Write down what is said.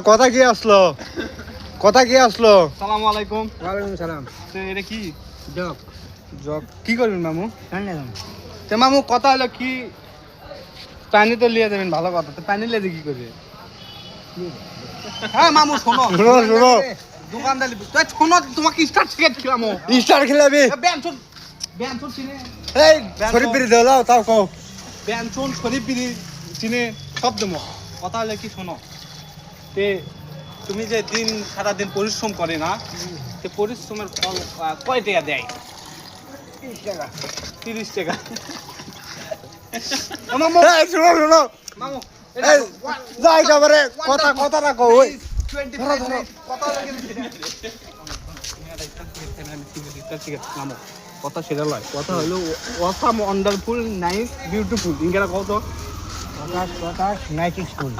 কথা কি আসলো? কথা কি আসলো? সালামু আলাইকুম। ওয়ালাইকুম সালাম। তো এটা কি জগ জগ কি করবেন মামু? জানি তো মামু কথা হলো কি, পানি তো লিয়ে যাবেন, ভালো কথা। তো পানি লিয়ে কি করবে? হ্যাঁ মামু শোনো শোনো দোকানদার তুই শোনো, তোমাকে স্টার্ট শিখে দিলাম। স্টার খেলাবি। ব্যানচন ব্যানচন চিনে, এই শরীফ বিড়ি দাও তাও কও। ব্যানচন শরীফ বিড়ি চিনে সব দেবো। কথা হলো কি শোনো, তে তুমি যে দিন সারাদিন পরিশ্রম করে না, সে পরিশ্রমের ফল কয় টাকা দেয়? 30 টাকা। মামু এই শোনো মামু এই যাই একেবারে কথা কথা রাখো ওই 25 ধরো। কথা লাগে নামো কথা সেটা লয়, কথা হলো অসাম ওয়ান্ডারফুল নাইস বিউটিফুল ইংরেজি কত? কথা নাইট স্কুল।